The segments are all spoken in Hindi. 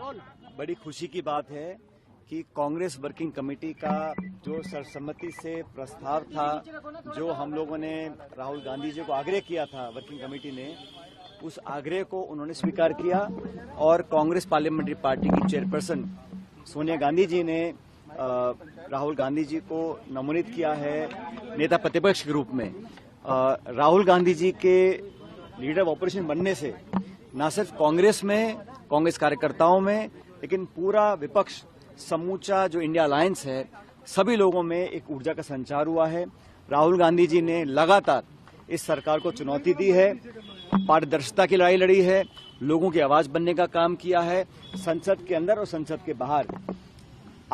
बड़ी खुशी की बात है कि कांग्रेस वर्किंग कमेटी का जो सर्वसम्मति से प्रस्ताव था, जो हम लोगों ने राहुल गांधी जी को आग्रह किया था वर्किंग कमेटी ने, उस आग्रह को उन्होंने स्वीकार किया और कांग्रेस पार्लियामेंट्री पार्टी की चेयरपर्सन सोनिया गांधी जी ने राहुल गांधी जी को नमोनित किया है नेता प्रतिपक्ष के रूप में। राहुल गांधी जी के लीडर ऑफ ऑपोजिशन बनने से न सिर्फ कांग्रेस में, कांग्रेस कार्यकर्ताओं में, लेकिन पूरा विपक्ष, समूचा जो इंडिया अलायंस है, सभी लोगों में एक ऊर्जा का संचार हुआ है। राहुल गांधी जी ने लगातार इस सरकार को चुनौती दी है, पारदर्शिता की लड़ाई लड़ी है, लोगों की आवाज बनने का काम किया है, संसद के अंदर और संसद के बाहर।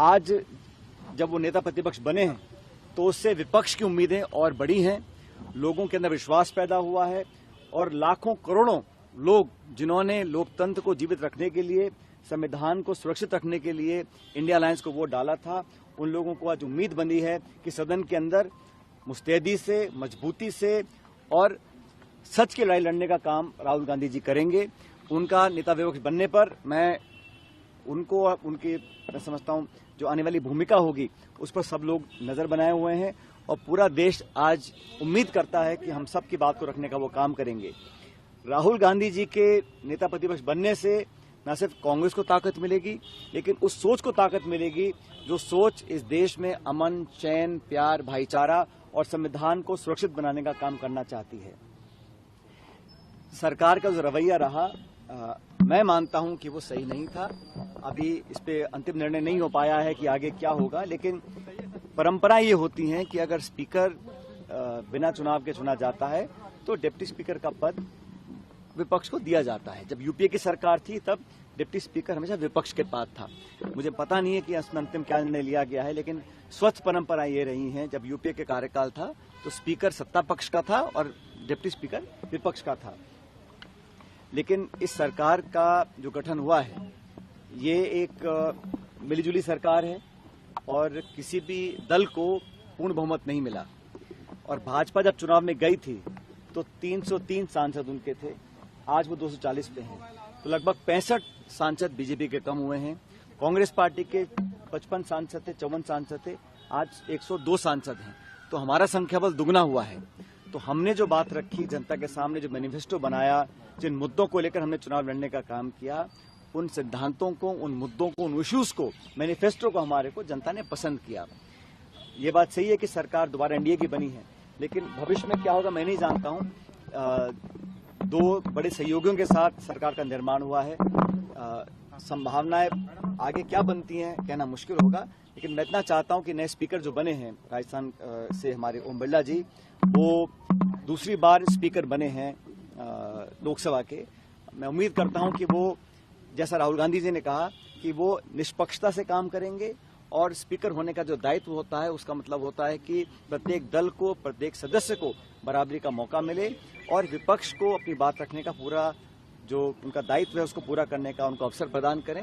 आज जब वो नेता प्रतिपक्ष बने हैं तो उससे विपक्ष की उम्मीदें और बढ़ी हैं, लोगों के अंदर विश्वास पैदा हुआ है और लाखों करोड़ों लोग जिन्होंने लोकतंत्र को जीवित रखने के लिए, संविधान को सुरक्षित रखने के लिए इंडिया अलायंस को वोट डाला था, उन लोगों को आज उम्मीद बनी है कि सदन के अंदर मुस्तैदी से, मजबूती से और सच की लड़ाई लड़ने का काम राहुल गांधी जी करेंगे। उनका नेता विपक्ष बनने पर मैं उनको, उनकी मैं समझता हूं जो आने वाली भूमिका होगी उस पर सब लोग नजर बनाए हुए हैं और पूरा देश आज उम्मीद करता है कि हम सब की बात को रखने का वो काम करेंगे। राहुल गांधी जी के नेता प्रतिपक्ष बनने से न सिर्फ कांग्रेस को ताकत मिलेगी, लेकिन उस सोच को ताकत मिलेगी जो सोच इस देश में अमन, चैन, प्यार, भाईचारा और संविधान को सुरक्षित बनाने का काम करना चाहती है। सरकार का जो रवैया रहा, मैं मानता हूं कि वो सही नहीं था। अभी इस पे अंतिम निर्णय नहीं हो पाया है कि आगे क्या होगा, लेकिन परंपरा ये होती है कि अगर स्पीकर बिना चुनाव के चुना जाता है तो डिप्टी स्पीकर का पद विपक्ष को दिया जाता है। जब यूपीए की सरकार थी तब डिप्टी स्पीकर हमेशा विपक्ष के पास था। मुझे पता नहीं है कि इसमें अंतिम क्या निर्णय लिया गया है, लेकिन स्वच्छ परंपरा ये रही है, जब यूपीए के कार्यकाल था तो स्पीकर सत्ता पक्ष का था और डिप्टी स्पीकर विपक्ष का था। लेकिन इस सरकार का जो गठन हुआ है ये एक मिलीजुली सरकार है और किसी भी दल को पूर्ण बहुमत नहीं मिला। और भाजपा जब चुनाव में गई थी तो 303 सांसद उनके थे, आज वो 240 पे हैं, तो लगभग 65 सांसद बीजेपी के कम हुए हैं। कांग्रेस पार्टी के 55 सांसद थे, 54 सांसद थे, आज 102 सांसद हैं, तो हमारा संख्याबल दुगना हुआ है। तो हमने जो बात रखी जनता के सामने, जो मैनिफेस्टो बनाया, जिन मुद्दों को लेकर हमने चुनाव लड़ने का काम किया, उन सिद्धांतों को, उन मुद्दों को, उन इश्यूज को, मैनिफेस्टो को हमारे को जनता ने पसंद किया। ये बात सही है कि सरकार दोबारा एनडीए की बनी है, लेकिन भविष्य में क्या होगा मैं नहीं जानता हूं। दो बड़े सहयोगियों के साथ सरकार का निर्माण हुआ है, संभावनाएं आगे क्या बनती हैं कहना मुश्किल होगा, लेकिन मैं इतना चाहता हूं कि नए स्पीकर जो बने हैं राजस्थान से, हमारे ओम बिरला जी, वो दूसरी बार स्पीकर बने हैं लोकसभा के। मैं उम्मीद करता हूं कि वो, जैसा राहुल गांधी जी ने कहा, कि वो निष्पक्षता से काम करेंगे और स्पीकर होने का जो दायित्व होता है उसका मतलब होता है कि प्रत्येक दल को, प्रत्येक सदस्य को बराबरी का मौका मिले और विपक्ष को अपनी बात रखने का पूरा जो उनका दायित्व है उसको पूरा करने का उनको अवसर प्रदान करें।